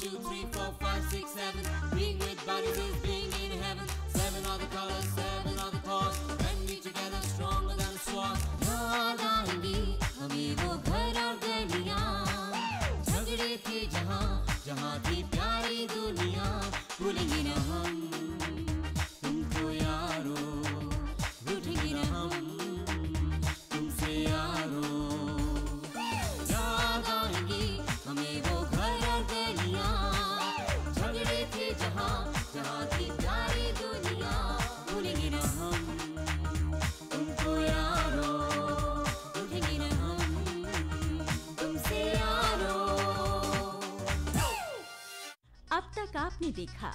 2, 3, 4, 5, 6, 7. Being with buddies is being in heaven. 7 are the colors, 7 are the cause. When we together stronger than a sword. याद आएंगी हमें वो घर और गलियां, झगड़े थे जहाँ जहाँ थी प्यारी दुनिया। भूलेंगे न हम तुमको यारो, रूठेंगे न हम तुमसे यारो। याद आएंगी हमें वो घर और गलियां, झगड़े थे जहाँ जहाँ थी प्यारी दुनिया। भूलेंगे न हम तुमको यारो, रूठेंगे न हम तुमसे यारो। अब तक आपने देखा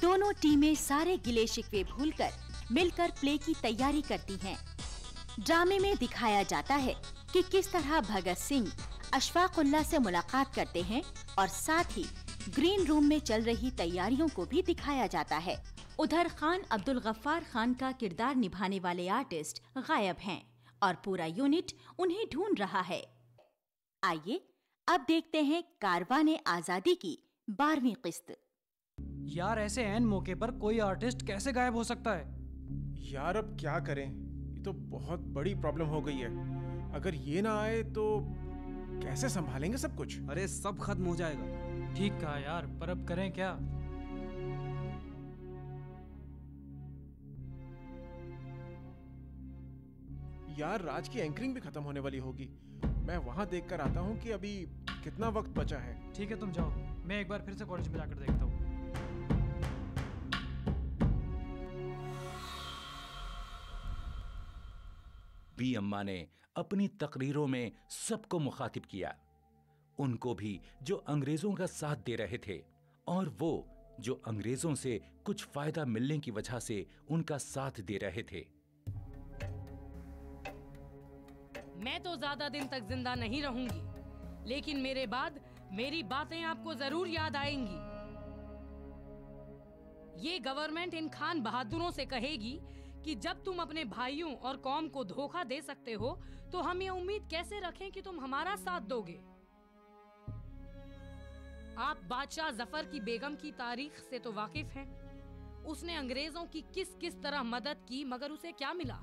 दोनों टीमें सारे गिले शिकवे भूलकर मिलकर प्ले की तैयारी करती हैं। ड्रामे में दिखाया जाता है कि किस तरह भगत सिंह अशफाकुल्लाह से मुलाकात करते हैं और साथ ही ग्रीन रूम में चल रही तैयारियों को भी दिखाया जाता है। उधर खान अब्दुल गफ्फार खान का किरदार निभाने वाले आर्टिस्ट गायब हैं और पूरा यूनिट उन्हें ढूंढ रहा है। आइए अब देखते हैं कारवाने आजादी की 12वीं किस्त। यार ऐसे ऐन मौके पर कोई आर्टिस्ट कैसे गायब हो सकता है? यार अब क्या करें, ये तो बहुत बड़ी प्रॉब्लम हो गई है। अगर ये ना आए तो कैसे संभालेंगे सब कुछ? अरे सब खत्म हो जाएगा। ठीक कहा यार, पर अब करें क्या? यार राज की एंकरिंग भी खत्म होने वाली होगी। मैं वहां देख कर आता हूँ कि अभी कितना वक्त बचा है। ठीक है तुम जाओ, मैं एक बार फिर से कॉलेज में जाकर देखता हूँ। बी अम्मा ने अपनी तकरीरों में सबको मुखातिब किया, उनको भी जो अंग्रेजों का साथ दे रहे थे और वो जो अंग्रेजों से कुछ फायदा मिलने की वजह से उनका साथ दे रहे थे। मैं तो ज्यादा दिन तक जिंदा नहीं रहूंगी, लेकिन मेरे बाद मेरी बातें आपको जरूर याद आएंगी। ये गवर्नमेंट इन खान बहादुरों से कहेगी कि जब तुम अपने भाइयों और कौम को धोखा दे सकते हो तो हम ये उम्मीद कैसे रखें कि तुम हमारा साथ दोगे। आप बादशाह जफर की बेगम की तारीख से तो वाकिफ हैं। उसने अंग्रेजों की किस किस तरह मदद की, मगर उसे क्या मिला?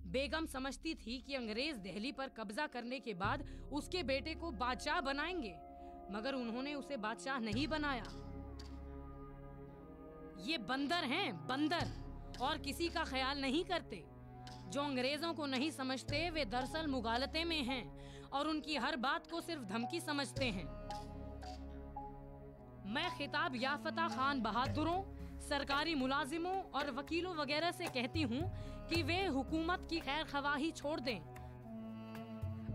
बेगम समझती थी कि अंग्रेज दिल्ली पर कब्जा करने के बाद उसके बेटे को बादशाह बनाएंगे, मगर उन्होंने उसे बादशाह नहीं बनाया। ये बंदर हैं, बंदर, और किसी का ख्याल नहीं करते। जो अंग्रेजों को नहीं समझते वे दरअसल मुगालते में हैं और उनकी हर बात को सिर्फ धमकी समझते हैं। मैं खिताब याफ्ता खान बहादुरों, सरकारी मुलाजिमों और वकीलों वगैरह से कहती हूँ कि वे हुकूमत की खैर ख्वाही छोड़ दें।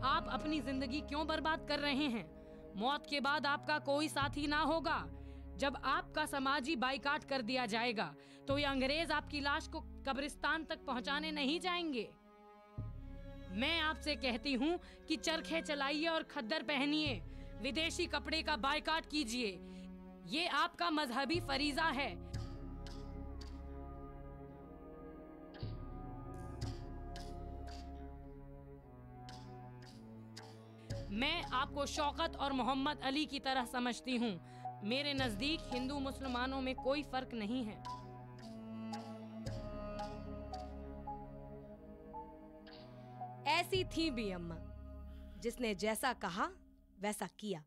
आप अपनी जिंदगी क्यों बर्बाद कर रहे हैं? मौत के बाद आपका कोई साथी ना होगा। जब आपका समाजी बाइकाट कर दिया जाएगा तो ये अंग्रेज आपकी लाश को कब्रिस्तान तक पहुंचाने नहीं जाएंगे। मैं आपसे कहती हूँ कि चरखे चलाइए और खद्दर पहनिए, विदेशी कपड़े का बाइकाट कीजिए। ये आपका मजहबी फरीजा है। मैं आपको शौकत और मोहम्मद अली की तरह समझती हूँ। मेरे नजदीक हिंदू मुसलमानों में कोई फर्क नहीं है। ऐसी थी भी अम्मा, जिसने जैसा कहा वैसा किया।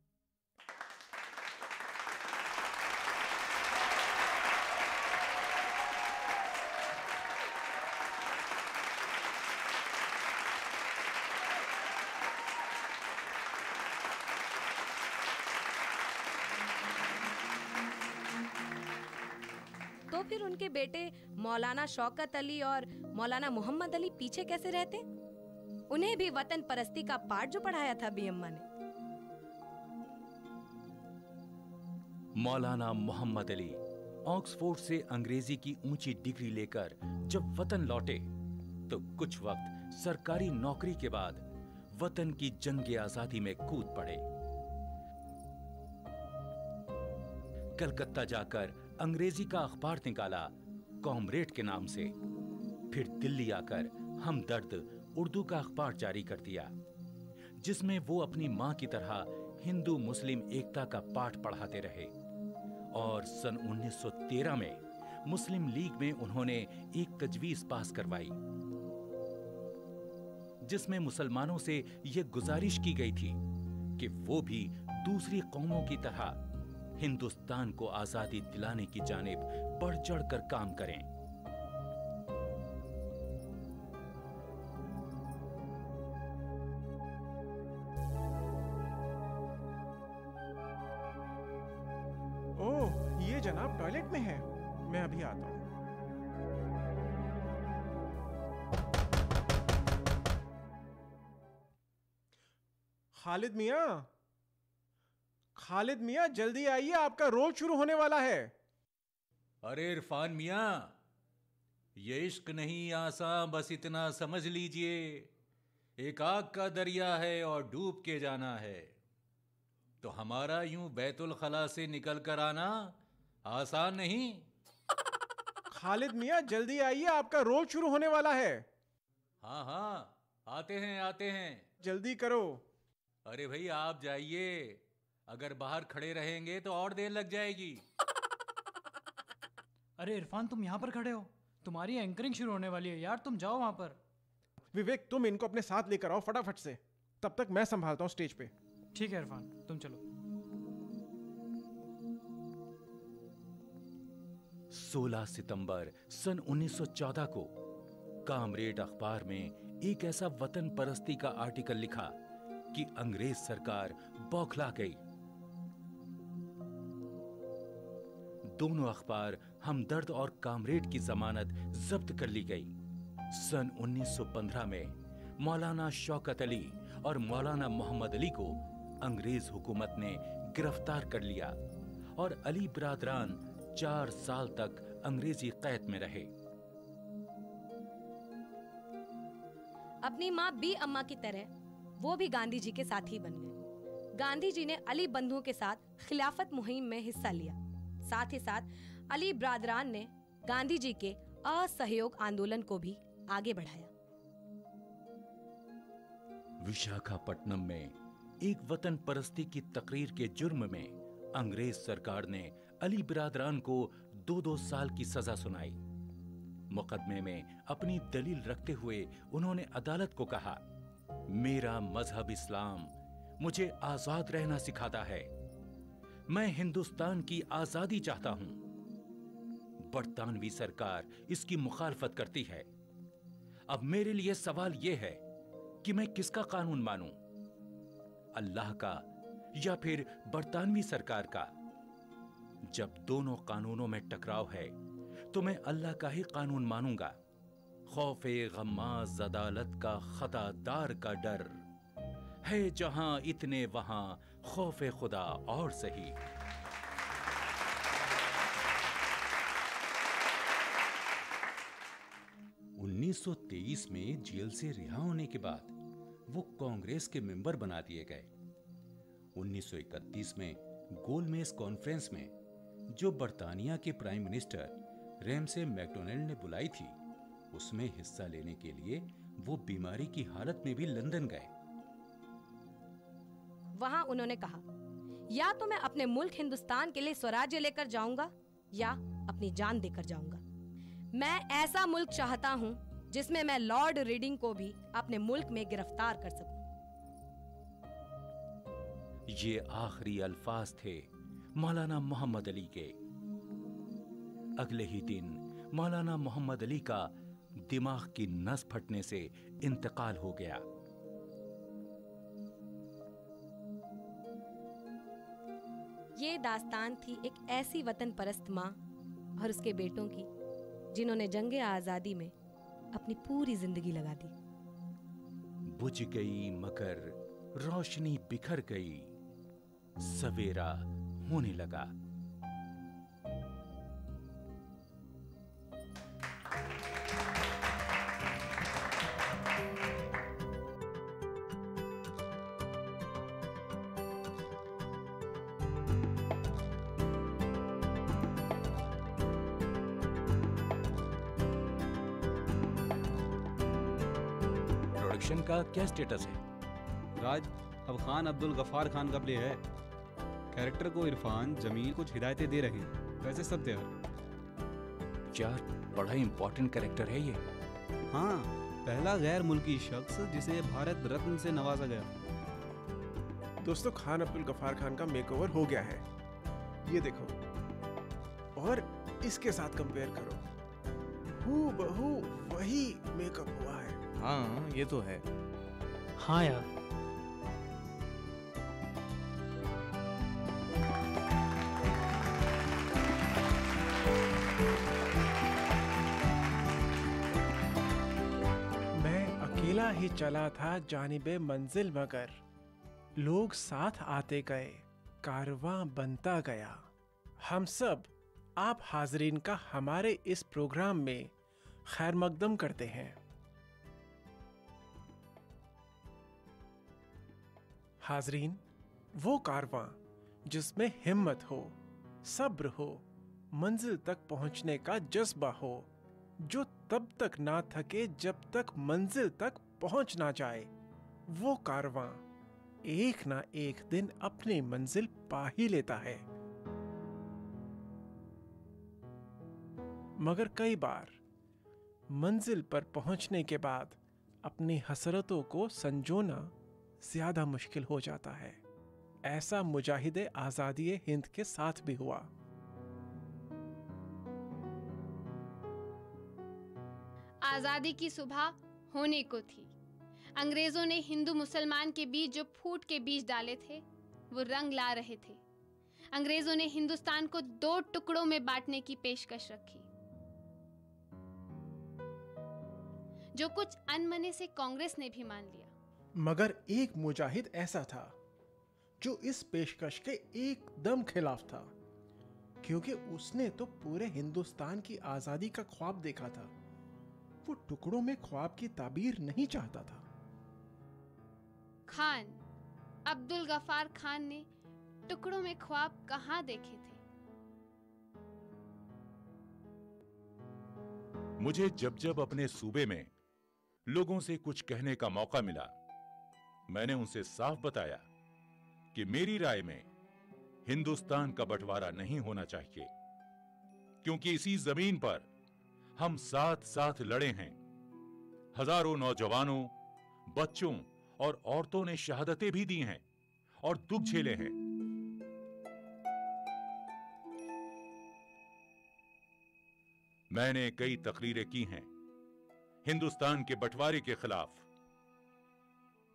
तो फिर उनके बेटे मौलाना शौकत अली और मौलाना मोहम्मद अली पीछे कैसे रहते? उन्हें भी वतन परस्ती का पाठ जो पढ़ाया था बी अम्मा ने। मौलाना मोहम्मद अली ऑक्सफोर्ड से अंग्रेजी की ऊंची डिग्री लेकर जब वतन लौटे तो कुछ वक्त सरकारी नौकरी के बाद वतन की जंग आजादी में कूद पड़े। कलकत्ता जाकर अंग्रेजी का अखबार निकाला कॉमरेड के नाम से, फिर दिल्ली आकर हमदर्द उर्दू का अखबार जारी कर दिया, जिसमें वो अपनी मां की तरह हिंदू मुस्लिम एकता का पाठ पढ़ाते रहे और सन 1913 में मुस्लिम लीग में उन्होंने एक तजवीज पास करवाई जिसमें मुसलमानों से यह गुजारिश की गई थी कि वो भी दूसरी कौमों की तरह हिंदुस्तान को आजादी दिलाने की जानिब बढ़ चढ़कर काम करें। ओह, ये जनाब टॉयलेट में है, मैं अभी आता हूँ। खालिद मियाँ, खालिद मियाँ जल्दी आइए, आपका रोल शुरू होने वाला है। अरे इरफान मियाँ, ये इश्क नहीं आसान, बस इतना समझ लीजिए, एक आग का दरिया है और डूब के जाना है। तो हमारा यूं बैतुल खला से निकल कर आना आसान नहीं। खालिद मियाँ जल्दी आइए, आपका रोल शुरू होने वाला है। हाँ हाँ, आते हैं, जल्दी करो। अरे भाई आप जाइए, अगर बाहर खड़े रहेंगे तो और देर लग जाएगी। अरे इरफान, तुम यहाँ पर खड़े हो, तुम्हारी एंकरिंग शुरू होने वाली है यार, तुम जाओ वहां पर। विवेक, तुम इनको अपने साथ लेकर आओ फटाफट से, तब तक मैं संभालता हूँ स्टेज पे। ठीक है इरफान, तुम चलो। 16 सितंबर सन 1914 को कामरेड अखबार में एक ऐसा वतन परस्ती का आर्टिकल लिखा कि अंग्रेज सरकार बौखला गई। दोनों अखबार हमदर्द और कामरेड की जमानत जब्त कर ली गई। सन 1915 में मौलाना शौकत अली और मौलाना मोहम्मद अली को अंग्रेज हुकूमत ने गिरफ्तार कर लिया और अली बिरादरान 4 साल तक अंग्रेजी कैद में रहे। अपनी माँ बी अम्मा की तरह वो भी गांधी जी के साथी बन गए। गांधी जी ने अली बंधुओं के साथ खिलाफत मुहिम में हिस्सा लिया। साथ ही साथ अली ब्रादरान ने गांधी जी के असहयोग आंदोलन को भी आगे बढ़ाया। विशाखापट्टनम में एक वतन परस्ती की तकरीर के जुर्म में अंग्रेज सरकार ने अली बिरादरान को 2-2 साल की सजा सुनाई। मुकदमे में अपनी दलील रखते हुए उन्होंने अदालत को कहा, मेरा मजहब इस्लाम मुझे आजाद रहना सिखाता है। मैं हिंदुस्तान की आजादी चाहता हूं। बरतानवी सरकार इसकी मुखालफत करती है। अब मेरे लिए सवाल यह है कि मैं किसका कानून मानूं, अल्लाह का या फिर बरतानवी सरकार का। जब दोनों कानूनों में टकराव है तो मैं अल्लाह का ही कानून मानूंगा। खौफे गम्माज अदालत का खतादार का डर है, जहां इतने वहां खौफे खुदा और सही। (1923) में जेल से रिहा होने के बाद वो कांग्रेस के मेंबर बना दिए गए। 1931 में गोलमेज कॉन्फ्रेंस में, जो बर्तानिया के प्राइम मिनिस्टर रैमसे मैकडोनाल्ड ने बुलाई थी, उसमें हिस्सा लेने के लिए वो बीमारी की हालत में भी लंदन गए। वहां उन्होंने कहा, या तो मैं अपने मुल्क हिंदुस्तान के लिए स्वराज्य लेकर जाऊंगा या अपनी जान देकर जाऊंगा। मैं ऐसा मुल्क चाहता हूं जिसमें मैं लॉर्ड रीडिंग को भी अपने मुल्क में गिरफ्तार कर सकूं। ये आखिरी अल्फाज थे मौलाना मोहम्मद अली के। अगले ही दिन मौलाना मोहम्मद अली का दिमाग की नस फटने से इंतकाल हो गया। ये दास्तान थी एक ऐसी वतन परस्त माँ और उसके बेटों की, जिन्होंने जंगे आजादी में अपनी पूरी जिंदगी लगा दी। बुझ गई मगर रोशनी बिखर गई, सवेरा होने लगा। प्रोडक्शन का क्या स्टेटस है? राज, अब खान अब्दुल गफ्फार खान का प्ले है। कैरेक्टर को इरफान, जमील कुछ हिदायतें दे रहे हैं, वैसे सब तैयार। यार बड़ा इंपॉर्टेंट कैरेक्टर है ये। हाँ, पहला गैर मुल्की शख्स जिसे भारत रत्न से नवाजा गया। दोस्तों, खान अब्दुल गफ्फार खान का मेकओवर हो गया है, ये देखो, और इसके साथ कंपेयर करो, हूबहू वही मेकअप हुआ है। हाँ ये तो है। हाँ यार, मैं अकेला ही चला था जानिबे मंजिल, मगर लोग साथ आते गए, कारवां बनता गया। हम सब आप हाजरीन का हमारे इस प्रोग्राम में खैर मकदम करते हैं। हाजरीन, वो कारवां जिसमें हिम्मत हो, सब्र हो, मंजिल तक पहुंचने का जज्बा हो, जो तब तक ना थके जब तक मंजिल तक पहुंच ना जाए, वो कारवां एक ना एक दिन अपनी मंजिल पा ही लेता है। मगर कई बार मंजिल पर पहुंचने के बाद अपनी हसरतों को संजोना ज्यादा मुश्किल हो जाता है। ऐसा मुजाहिदे आजादी हिंद के साथ भी हुआ। आजादी की सुबह होने को थी। अंग्रेजों ने हिंदू मुसलमान के बीच जो फूट के बीज डाले थे वो रंग ला रहे थे। अंग्रेजों ने हिंदुस्तान को 2 टुकड़ों में बांटने की पेशकश रखी, जो कुछ अनमने से कांग्रेस ने भी मान लिया। मगर एक मुजाहिद ऐसा था जो इस पेशकश के एकदम खिलाफ था, क्योंकि उसने तो पूरे हिंदुस्तान की आजादी का ख्वाब देखा था। वो टुकड़ों में ख्वाब की ताबीर नहीं चाहता था। खान अब्दुल गफ्फार खान ने टुकड़ों में ख्वाब कहाँ देखे थे? मुझे जब जब अपने सूबे में लोगों से कुछ कहने का मौका मिला, मैंने उनसे साफ बताया कि मेरी राय में हिंदुस्तान का बंटवारा नहीं होना चाहिए, क्योंकि इसी जमीन पर हम साथ साथ लड़े हैं। हजारों नौजवानों, बच्चों और औरतों ने शहादतें भी दी हैं और दुख झेले हैं। मैंने कई तकरीरें की हैं हिंदुस्तान के बंटवारे के खिलाफ।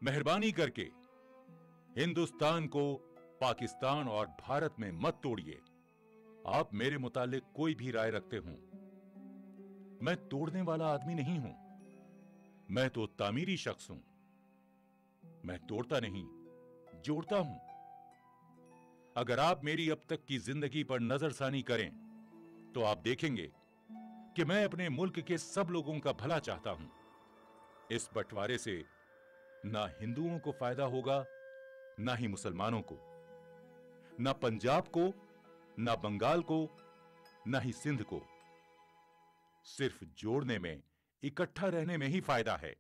मेहरबानी करके हिंदुस्तान को पाकिस्तान और भारत में मत तोड़िए। आप मेरे मुतालिक कोई भी राय रखते हो, मैं तोड़ने वाला आदमी नहीं हूं। मैं तो तामीरी शख्स हूं। मैं तोड़ता नहीं, जोड़ता हूं। अगर आप मेरी अब तक की जिंदगी पर नजरसानी करें तो आप देखेंगे कि मैं अपने मुल्क के सब लोगों का भला चाहता हूं। इस बंटवारे से ना हिंदुओं को फायदा होगा, ना ही मुसलमानों को, ना पंजाब को, ना बंगाल को, ना ही सिंध को। सिर्फ जोड़ने में, इकट्ठा रहने में ही फायदा है।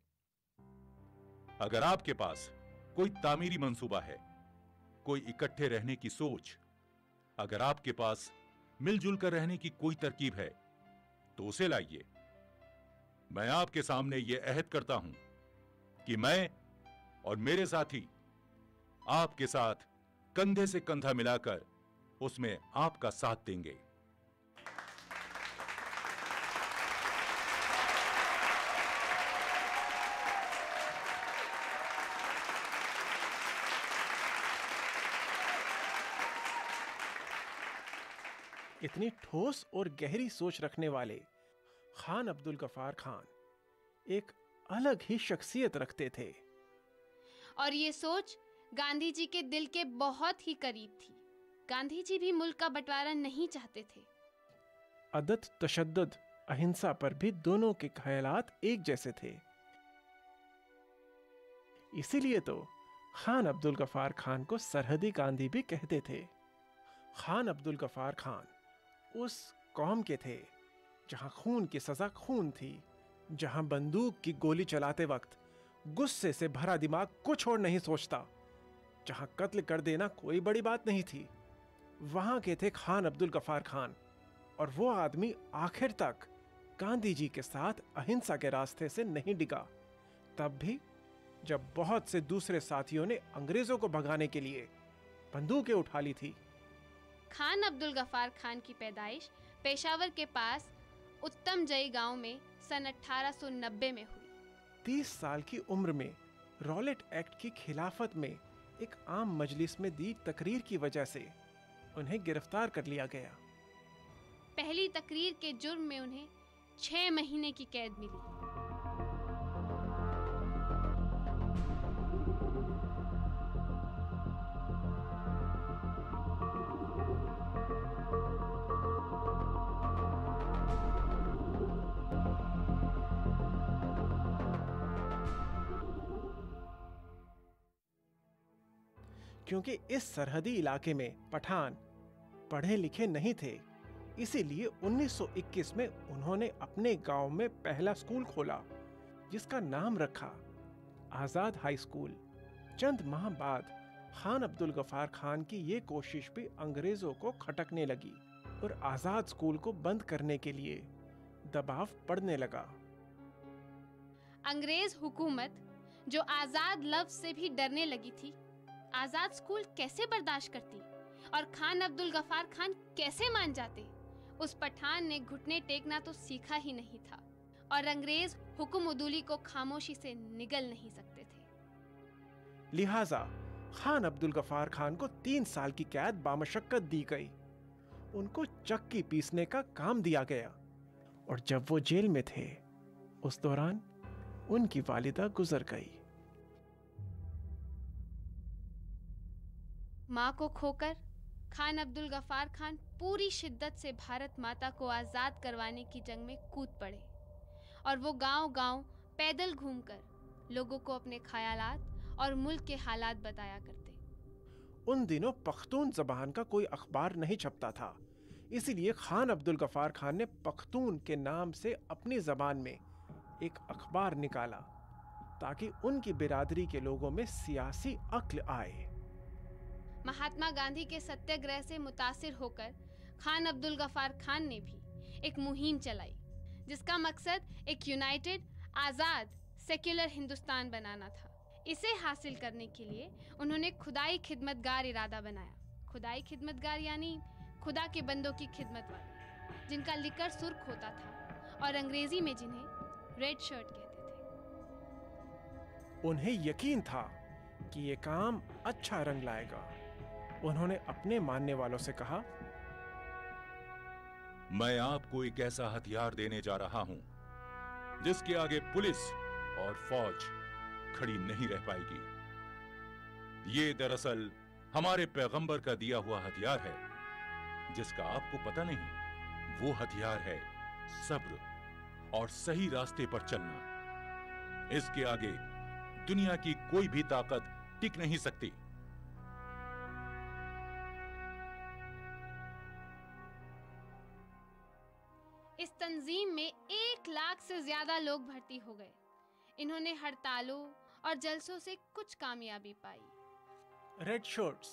अगर आपके पास कोई तामीरी मंसूबा है, कोई इकट्ठे रहने की सोच, अगर आपके पास मिलजुल कर रहने की कोई तरकीब है, तो उसे लाइए। मैं आपके सामने यह अहद करता हूं कि मैं और मेरे साथी आपके साथ कंधे से कंधा मिलाकर उसमें आपका साथ देंगे। इतनी ठोस और गहरी सोच रखने वाले खान अब्दुल गफ्फार खान एक अलग ही शख्सियत रखते थे। और ये सोच गांधी जी के दिल के बहुत ही करीब थी। गांधी जी भी मुल्क का बंटवारा नहीं चाहते थे। अदद, तशद्दुद, अहिंसा पर भी दोनों के ख्यालात एक जैसे थे। इसीलिए तो खान अब्दुल गफ्फार खान को सरहदी गांधी भी कहते थे। खान अब्दुल गफ्फार खान उस कौम के थे जहां खून की सजा खून थी, जहां बंदूक की गोली चलाते वक्त गुस्से से भरा दिमाग कुछ और नहीं सोचता, जहां कत्ल कर देना कोई बड़ी बात नहीं थी। वहां के थे खान अब्दुल गफ्फार खान, और वो आदमी आखिर तक गांधी जी के साथ अहिंसा के रास्ते से नहीं डिगा, तब भी जब बहुत से दूसरे साथियों ने अंग्रेजों को भगाने के लिए बंदूकें उठा ली थी। खान अब्दुल गफ्फार खान की पैदाइश पेशावर के पास उत्तम जई गांव में सन 1890 में हुई। 30 साल की उम्र में रॉलेट एक्ट की खिलाफत में एक आम मजलिस में दी तकरीर की वजह से उन्हें गिरफ्तार कर लिया गया। पहली तकरीर के जुर्म में उन्हें 6 महीने की कैद मिली। क्योंकि इस सरहदी इलाके में पठान पढ़े लिखे नहीं थे, इसीलिए 1921 में उन्होंने अपने गांव में पहला स्कूल खोला, जिसका नाम रखा आजाद हाई स्कूल। चंद माह बाद खान अब्दुल गफ्फार खान की ये कोशिश भी अंग्रेजों को खटकने लगी और आजाद स्कूल को बंद करने के लिए दबाव पड़ने लगा। अंग्रेज हुकूमत जो आजाद लफ्ज से भी डरने लगी थी, आजाद स्कूल कैसे बर्दाश्त करती और खान अब्दुल गफ्फार खान कैसे मान जाते। उस पठान ने घुटने टेकना तो सीखा ही नहीं था और अंग्रेज हुक्म उदूली को खामोशी से निगल नहीं सकते थे। लिहाजा खान अब्दुल गफ्फार खान को 3 साल की कैद बामशक्कत दी गई। उनको चक्की पीसने का काम दिया गया और जब वो जेल में थे, उस दौरान उनकी वालिदा गुजर गई। माँ को खोकर खान अब्दुल गफ्फार खान पूरी शिद्दत से भारत माता को आज़ाद करवाने की जंग में कूद पड़े और वो गांव-गांव पैदल घूमकर लोगों को अपने ख्यालात और मुल्क के हालात बताया करते। उन दिनों पख्तून जबान का कोई अखबार नहीं छपता था, इसीलिए खान अब्दुल गफ्फार खान ने पख्तून के नाम से अपनी जबान में एक अखबार निकाला ताकि उनकी बिरादरी के लोगों में सियासी अक्ल आए। महात्मा गांधी के सत्याग्रह से मुतासिर होकर खान अब्दुल गफ्फार खान ने भी एक मुहिम चलाई, जिसका मकसद एक यूनाइटेड, आज़ाद, सेक्युलर हिंदुस्तान बनाना था। इसे हासिल करने के लिए उन्होंने खुदाई खिदमतगार इरादा बनाया। खुदाई खिदमतगार यानी खुदा के बंदों की खिदमत वाले, जिनका लिकर सुर्ख होता था और अंग्रेजी में जिन्हें रेड शर्ट कहते थे। उन्हें यकीन था कि ये काम अच्छा रंग लाएगा। उन्होंने अपने मानने वालों से कहा, मैं आपको एक ऐसा हथियार देने जा रहा हूं जिसके आगे पुलिस और फौज खड़ी नहीं रह पाएगी। ये दरअसल हमारे पैगंबर का दिया हुआ हथियार है, जिसका आपको पता नहीं। वो हथियार है सब्र और सही रास्ते पर चलना। इसके आगे दुनिया की कोई भी ताकत टिक नहीं सकती। इस तंजीम में 1 लाख से ज्यादा लोग भर्ती हो गए। इन्होंने हड़तालों और जलसों से कुछ कामयाबी पाई। रेड शर्ट्स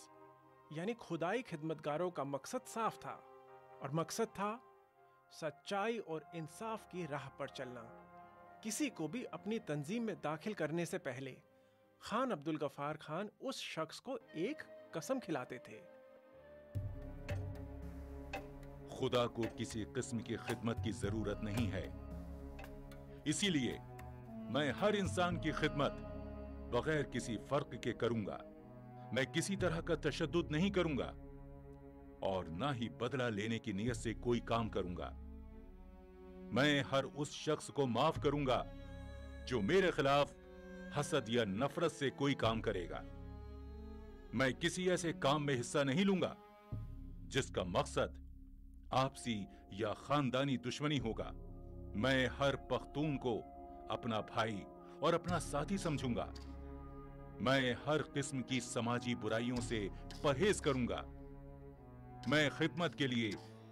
यानी खुदाई खिदमतगारों का मकसद साफ था, और मकसद था सच्चाई और इंसाफ की राह पर चलना। किसी को भी अपनी तंजीम में दाखिल करने से पहले खान अब्दुल गफ्फार खान उस शख्स को एक कसम खिलाते थे। खुदा को किसी किस्म की खिदमत की जरूरत नहीं है, इसीलिए मैं हर इंसान की खिदमत बगैर किसी फर्क के करूंगा। मैं किसी तरह का तशद्दुद नहीं करूंगा और ना ही बदला लेने की नीयत से कोई काम करूंगा। मैं हर उस शख्स को माफ करूंगा जो मेरे खिलाफ हसद या नफरत से कोई काम करेगा। मैं किसी ऐसे काम में हिस्सा नहीं लूंगा जिसका मकसद आपसी या खानदानी दुश्मनी होगा। मैं हर पख्तून को अपना भाई और अपना साथी समझूंगा। मैं हर किस्म की समाजी बुराइयों से परहेज करूंगा। मैं खिदमत के लिए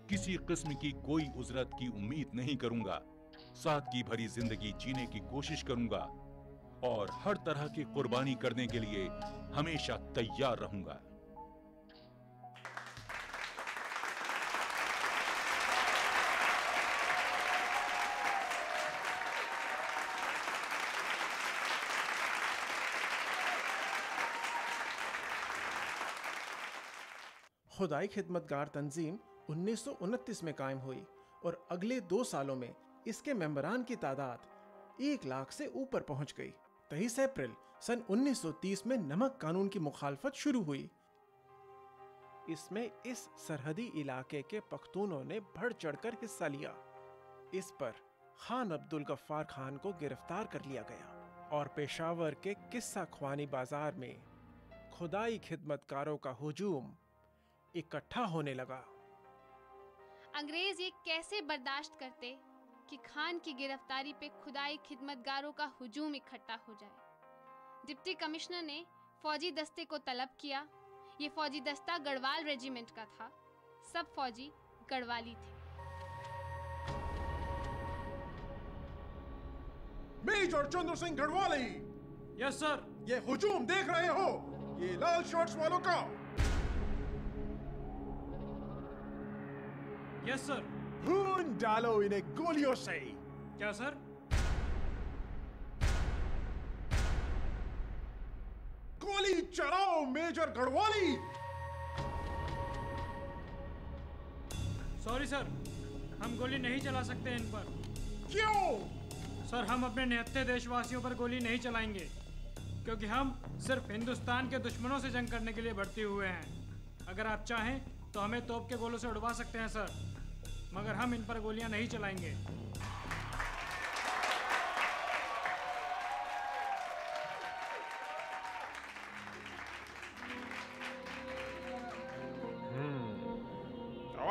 किसी किस्म की कोई उजरत की उम्मीद नहीं करूंगा। सादगी भरी जिंदगी जीने की कोशिश करूंगा और हर तरह की कुर्बानी करने के लिए हमेशा तैयार रहूंगा। खुदाई खिदमतगार तंजीम 1929 में कायम हुई और अगले 2 सालों में इसके मेंबरान की तादाद 1 लाख से ऊपर पहुंच गई। 23 अप्रैल सन 1930 में नमक कानून की मुखालफत शुरू हुई। इसमें इस सरहदी इलाके के पख्तूनों ने बढ़ चढ़कर हिस्सा लिया। इस पर खान अब्दुल गफ्फार खान को गिरफ्तार कर लिया गया और पेशावर के किस्सा ख्वानी बाजार में खुदाई खिदमतकारों का हुजूम इकट्ठा होने लगा। अंग्रेज ये कैसे बर्दाश्त करते कि खान की गिरफ्तारी पे खुदाई खिदमतगारों का हुजूम इकट्ठा हो जाए। डिप्टी कमिश्नर ने फौजी दस्ते को तलब किया। ये फौजी दस्ता गढ़वाल रेजिमेंट का था। सब फौजी गढ़वाली थे। Major Chandra Singh Garhwali. Yes sir. ये हुजूम देख रहे हो, ये लाल शर्ट्स वालों का। Yes sir. खून डालो इन्हें गोलियों से। क्या सर? गोली चलाओ मेजर गढ़वाली। सॉरी सर, हम गोली नहीं चला सकते इन पर। क्यों? सर, हम अपने निहत्थे देशवासियों पर गोली नहीं चलाएंगे क्योंकि हम सिर्फ हिंदुस्तान के दुश्मनों से जंग करने के लिए भर्ती हुए हैं। अगर आप चाहें तो हमें तोप के गोलों से उड़वा सकते हैं सर, मगर हम इन पर गोलियां नहीं चलाएंगे।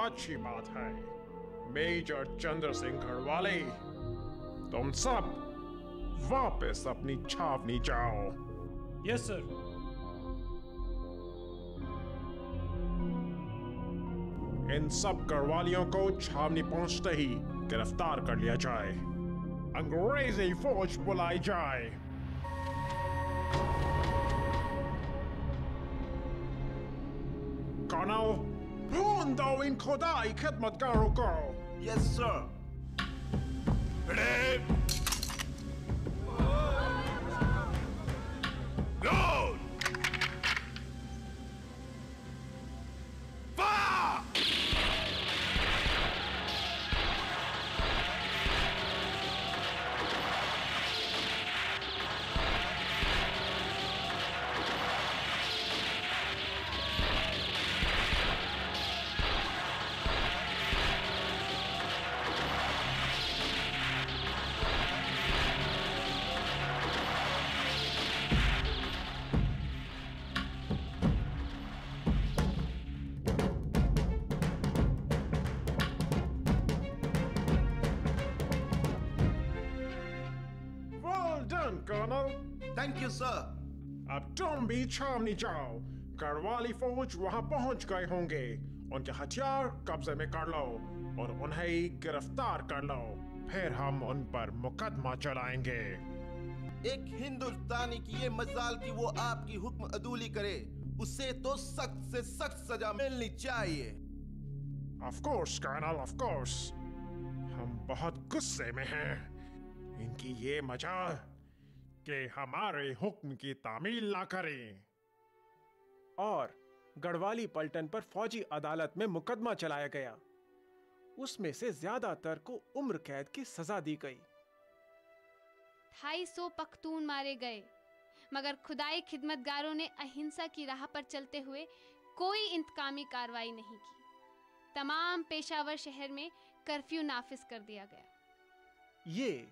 अच्छी बात है मेजर चंद्र सिंह गढ़वाली, तुम सब वापस अपनी छावनी जाओ। Yes sir. इन सब गढ़वालियों को छावनी पहुंचते ही गिरफ्तार कर लिया जाए। अंग्रेजी फौज बुलाई जाए। कर्नल, ढूंढ दो इन खुदाई खिदमतगारों को। Yes sir. Colonel, thank you sir. अब तुम भी छावनी जाओ। गढ़वाली फौज वहां पहुंच गए होंगे। उनके हथियार कब्जे में कर लो और उन्हें गिरफ्तार कर लो। फिर हम उन पर मुकदमा चलाएंगे। एक हिंदुस्तानी की ये मजाल कि वो आपकी हुक्म अदूली करे, उसे तो सख्त से सख्त सजा मिलनी चाहिए। Of course colonel, of course. हम बहुत गुस्से में हैं। इनकी ये मजाल कि हमारे हुक्म की तामील ना करें। और गढ़वाली पलटन पर फौजी अदालत में मुकदमा चलाया गया। उसमें से ज्यादातर को उम्र कैद की सजा दी गई। 250 पख्तून मारे गए, मगर खुदाई खिदमतगारों ने अहिंसा की राह पर चलते हुए कोई इंतकामी कार्रवाई नहीं की। तमाम पेशावर शहर में कर्फ्यू नाफिज कर दिया गया। ये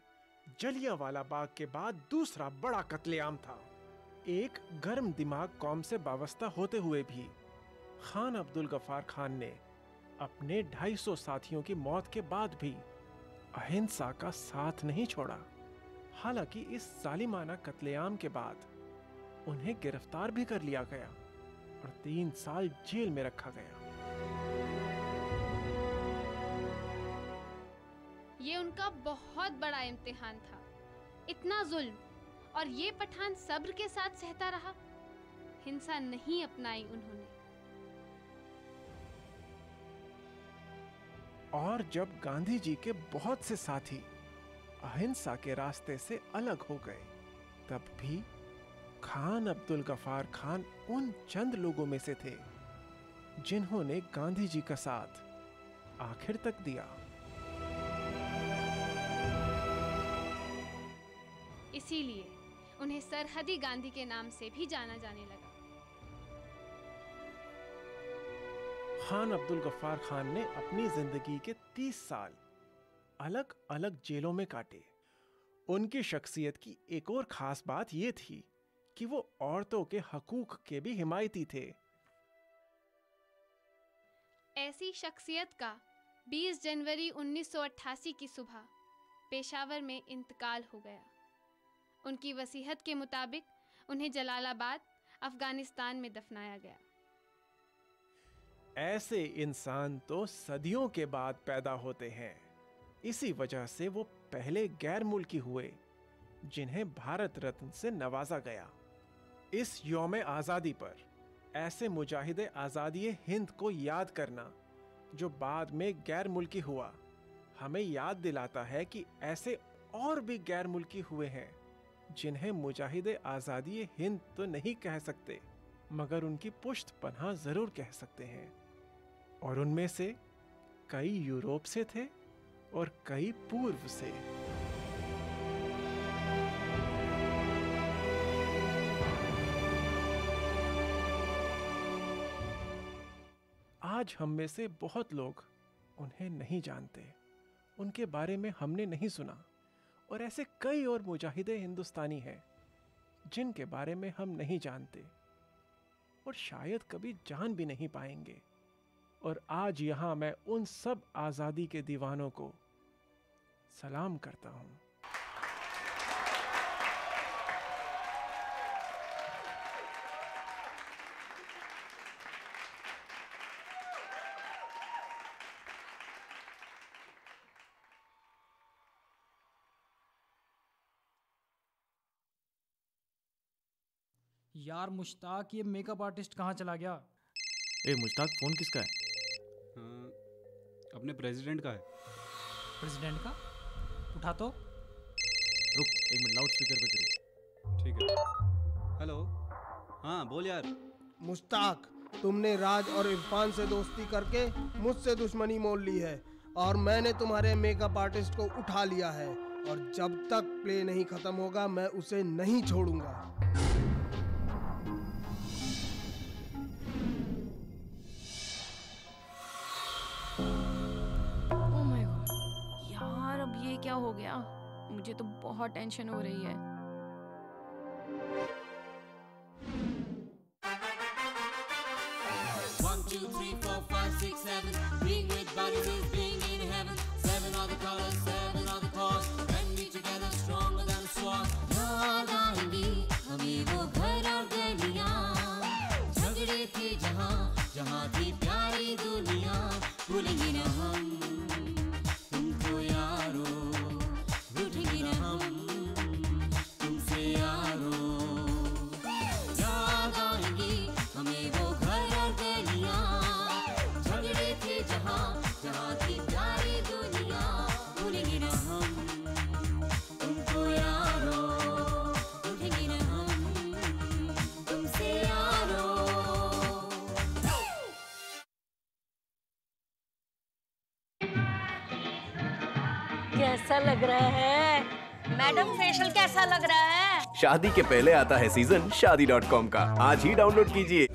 जलियांवाला बाग के बाद दूसरा बड़ा कत्लेआम था। एक गर्म दिमाग कौम से वाबस्ता होते हुए भी खान अब्दुल गफ्फार खान ने अपने 250 साथियों की मौत के बाद भी अहिंसा का साथ नहीं छोड़ा। हालांकि इस जालिमाना कत्लेआम के बाद उन्हें गिरफ्तार भी कर लिया गया और 3 साल जेल में रखा गया। ये उनका बहुत बड़ा इम्तिहान था। इतना जुल्म और ये पठान सब्र के साथ सहता रहा। हिंसा नहीं अपनाई उन्होंने। और जब गांधी जी के बहुत से साथी अहिंसा के रास्ते से अलग हो गए, तब भी खान अब्दुल गफ्फार खान उन चंद लोगों में से थे जिन्होंने गांधी जी का साथ आखिर तक दिया। इसीलिए उन्हें सरहदी गांधी के नाम से भी जाना जाने लगा। खान अब्दुल गफ्फार खान ने अपनी जिंदगी के 30 साल अलग अलग जेलों में काटे। उनकी शख्सियत की एक और खास बात यह थी कि वो औरतों के हकूक के भी हिमायती थे। ऐसी शख्सियत का 20 जनवरी 1988 की सुबह पेशावर में इंतकाल हो गया। उनकी वसीयत के मुताबिक उन्हें जलालाबाद, अफगानिस्तान में दफनाया गया। ऐसे इंसान तो सदियों के बाद पैदा होते हैं। इसी वजह से वो पहले गैर मुल्की हुए जिन्हें भारत रत्न से नवाजा गया। इस यौम आज़ादी पर ऐसे मुजाहिदे आज़ादी हिंद को याद करना जो बाद में गैर मुल्की हुआ, हमें याद दिलाता है कि ऐसे और भी गैर मुल्की हुए हैं जिन्हें मुजाहिदे आज़ादी हिंद तो नहीं कह सकते, मगर उनकी पुश्त पनाह जरूर कह सकते हैं। और उनमें से कई यूरोप से थे और कई पूर्व से। आज हम में से बहुत लोग उन्हें नहीं जानते, उनके बारे में हमने नहीं सुना। और ऐसे कई और मुजाहिदे हिंदुस्तानी हैं जिनके बारे में हम नहीं जानते और शायद कभी जान भी नहीं पाएंगे। और आज यहां मैं उन सब आज़ादी के दीवानों को सलाम करता हूं। यार मुश्ताक, ये मेकअप आर्टिस्ट कहाँ चला गया? ए मुश्ताक, फोन किसका है? अपने प्रेसिडेंट का है। प्रेसिडेंट का? उठा तो। रुक, एक मिनट, लाउड स्पीकर पे करिए। ठीक है। हेलो, हाँ बोल यार। मुश्ताक, तुमने राज और इरफान से दोस्ती करके मुझसे दुश्मनी मोल ली है और मैंने तुम्हारे मेकअप आर्टिस्ट को उठा लिया है, और जब तक प्ले नहीं खत्म होगा मैं उसे नहीं छोड़ूंगा। क्या हो गया? मुझे तो बहुत टेंशन हो रही है। One, two, three, four, five, six, seven. Being with buddies is being in heaven. Seven are the colors, seven are the cause. When we together, stronger than a sword. याद आएंगी हमें वो घर और गलियां, झगड़े थे जहाँ जहाँ थी प्यारी दुनिया। भूलेंगे न हम तुमको यारो, रूठेंगे न हम तुमसे यारो। याद आएंगी हमें वो घर और गलियां, झगड़े थे जहाँ जहाँ थी प्यारी दुनिया। भूलेंगे न हम तुमको यारो, रूठेंगे न हम तुमसे यारो। कैसा लग रहा है मैडम? फेशियल कैसा लग रहा है? शादी के पहले आता है सीजन शादी.com का। आज ही डाउनलोड कीजिए।